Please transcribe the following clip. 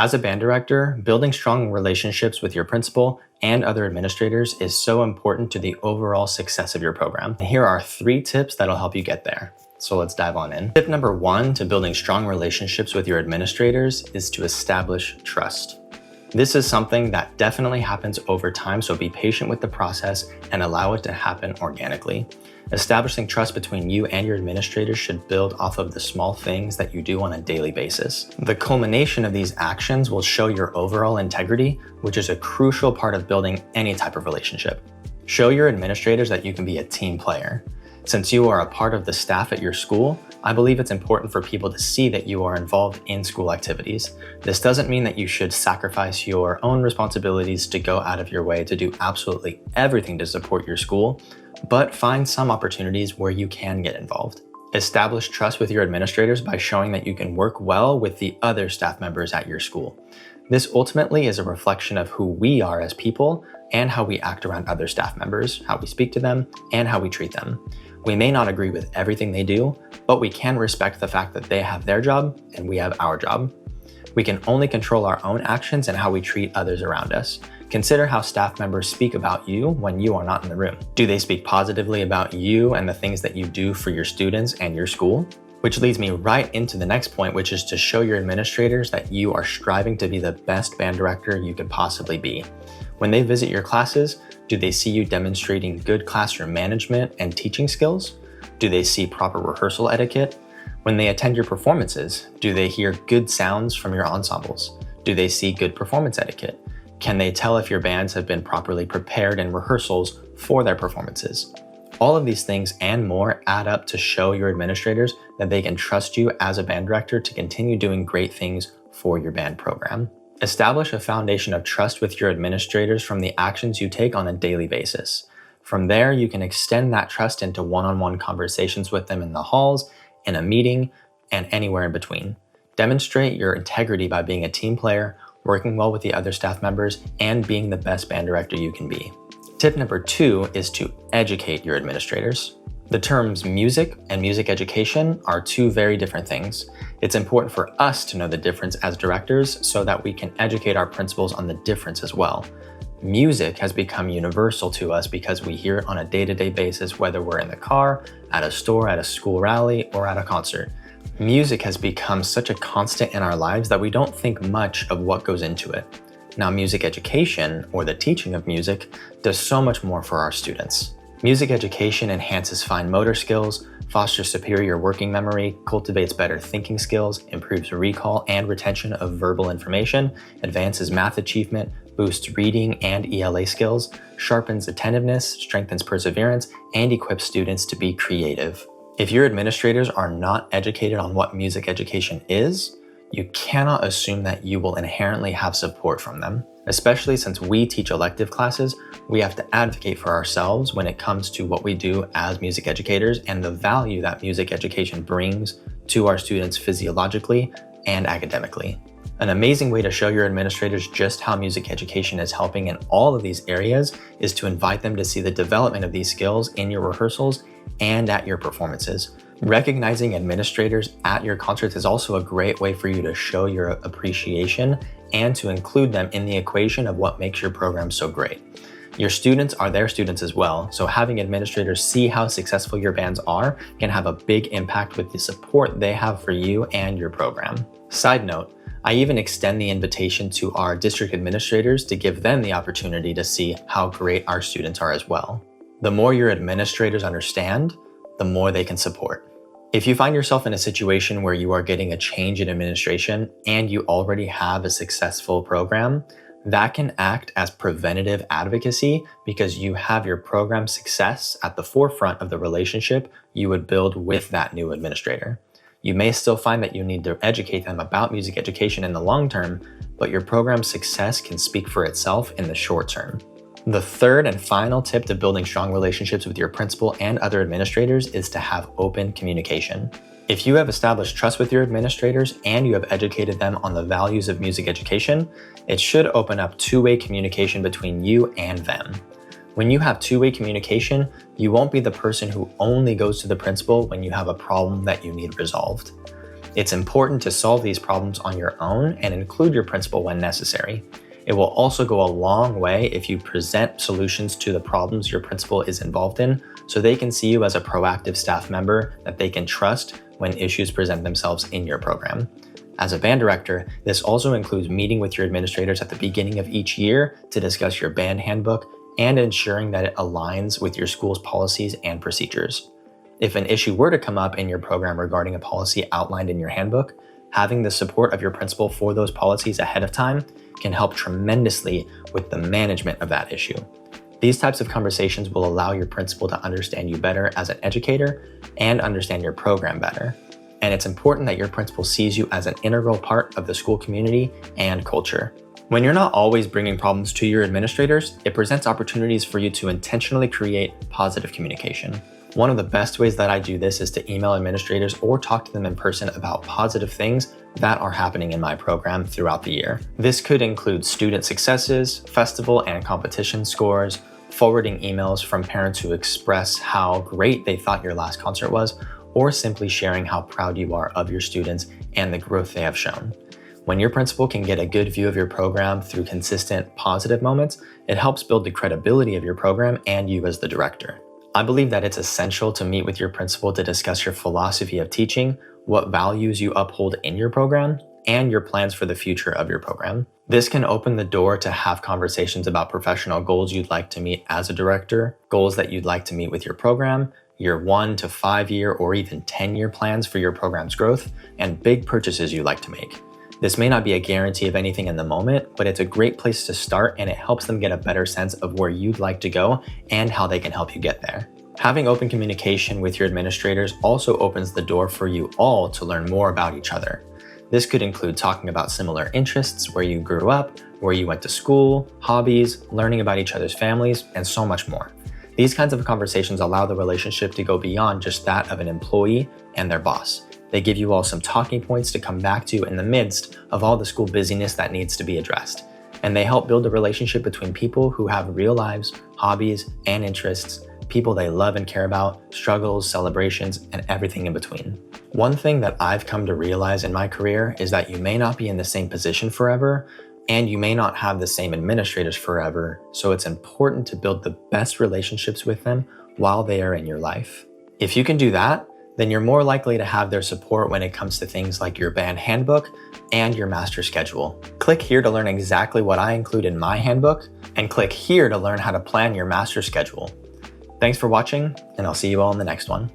As a band director, building strong relationships with your principal and other administrators is so important to the overall success of your program. And here are 3 tips that'll help you get there. So let's dive on in. Tip number 1 to building strong relationships with your administrators is to establish trust. This is something that definitely happens over time, so be patient with the process and allow it to happen organically. Establishing trust between you and your administrators should build off of the small things that you do on a daily basis. The culmination of these actions will show your overall integrity, which is a crucial part of building any type of relationship. Show your administrators that you can be a team player. Since you are a part of the staff at your school, I believe it's important for people to see that you are involved in school activities. This doesn't mean that you should sacrifice your own responsibilities to go out of your way to do absolutely everything to support your school, but find some opportunities where you can get involved. Establish trust with your administrators by showing that you can work well with the other staff members at your school. This ultimately is a reflection of who we are as people and how we act around other staff members, how we speak to them, and how we treat them. We may not agree with everything they do, but we can respect the fact that they have their job and we have our job. We can only control our own actions and how we treat others around us. Consider how staff members speak about you when you are not in the room. Do they speak positively about you and the things that you do for your students and your school? Which leads me right into the next point, which is to show your administrators that you are striving to be the best band director you could possibly be. When they visit your classes, do they see you demonstrating good classroom management and teaching skills? Do they see proper rehearsal etiquette? When they attend your performances, do they hear good sounds from your ensembles? Do they see good performance etiquette? Can they tell if your bands have been properly prepared in rehearsals for their performances? All of these things and more add up to show your administrators that they can trust you as a band director to continue doing great things for your band program. Establish a foundation of trust with your administrators from the actions you take on a daily basis. From there, you can extend that trust into one-on-one conversations with them in the halls, in a meeting, and anywhere in between. Demonstrate your integrity by being a team player, working well with the other staff members, and being the best band director you can be. Tip number 2 is to educate your administrators. The terms music and music education are 2 very different things. It's important for us to know the difference as directors so that we can educate our principals on the difference as well. Music has become universal to us because we hear it on a day-to-day basis, whether we're in the car, at a store, at a school rally, or at a concert. Music has become such a constant in our lives that we don't think much of what goes into it. Now, music education, or the teaching of music, does so much more for our students. Music education enhances fine motor skills, fosters superior working memory, cultivates better thinking skills, improves recall and retention of verbal information, advances math achievement, boosts reading and ELA skills, sharpens attentiveness, strengthens perseverance, and equips students to be creative. If your administrators are not educated on what music education is, you cannot assume that you will inherently have support from them. Especially since we teach elective classes, we have to advocate for ourselves when it comes to what we do as music educators and the value that music education brings to our students physiologically and academically. An amazing way to show your administrators just how music education is helping in all of these areas is to invite them to see the development of these skills in your rehearsals and at your performances. Recognizing administrators at your concerts is also a great way for you to show your appreciation and to include them in the equation of what makes your program so great. Your students are their students as well, so having administrators see how successful your bands are can have a big impact with the support they have for you and your program. Side note, I even extend the invitation to our district administrators to give them the opportunity to see how great our students are as well. The more your administrators understand, the more they can support. If you find yourself in a situation where you are getting a change in administration and you already have a successful program, that can act as preventative advocacy because you have your program success at the forefront of the relationship you would build with that new administrator. You may still find that you need to educate them about music education in the long term, but your program's success can speak for itself in the short term. The third and final tip to building strong relationships with your principal and other administrators is to have open communication. If you have established trust with your administrators and you have educated them on the values of music education, it should open up two-way communication between you and them. When you have two-way communication, you won't be the person who only goes to the principal when you have a problem that you need resolved. It's important to solve these problems on your own and include your principal when necessary. It will also go a long way if you present solutions to the problems your principal is involved in, so they can see you as a proactive staff member that they can trust when issues present themselves in your program. As a band director, this also includes meeting with your administrators at the beginning of each year to discuss your band handbook and ensuring that it aligns with your school's policies and procedures. If an issue were to come up in your program regarding a policy outlined in your handbook, having the support of your principal for those policies ahead of time can help tremendously with the management of that issue. These types of conversations will allow your principal to understand you better as an educator and understand your program better. And it's important that your principal sees you as an integral part of the school community and culture. When you're not always bringing problems to your administrators, it presents opportunities for you to intentionally create positive communication. One of the best ways that I do this is to email administrators or talk to them in person about positive things that are happening in my program throughout the year. This could include student successes, festival and competition scores, forwarding emails from parents who express how great they thought your last concert was, or simply sharing how proud you are of your students and the growth they have shown. When your principal can get a good view of your program through consistent positive moments, it helps build the credibility of your program and you as the director. I believe that it's essential to meet with your principal to discuss your philosophy of teaching, what values you uphold in your program, and your plans for the future of your program. This can open the door to have conversations about professional goals you'd like to meet as a director, goals that you'd like to meet with your program, your 1 to 5 year or even 10-year plans for your program's growth, and big purchases you'd like to make. This may not be a guarantee of anything in the moment, but it's a great place to start and it helps them get a better sense of where you'd like to go and how they can help you get there. Having open communication with your administrators also opens the door for you all to learn more about each other. This could include talking about similar interests, where you grew up, where you went to school, hobbies, learning about each other's families, and so much more. These kinds of conversations allow the relationship to go beyond just that of an employee and their boss. They give you all some talking points to come back to in the midst of all the school busyness that needs to be addressed. And they help build a relationship between people who have real lives, hobbies, and interests, people they love and care about, struggles, celebrations, and everything in between. One thing that I've come to realize in my career is that you may not be in the same position forever, and you may not have the same administrators forever, so it's important to build the best relationships with them while they are in your life. If you can do that, then you're more likely to have their support when it comes to things like your band handbook and your master schedule. Click here to learn exactly what I include in my handbook, and click here to learn how to plan your master schedule. Thanks for watching, and I'll see you all in the next one.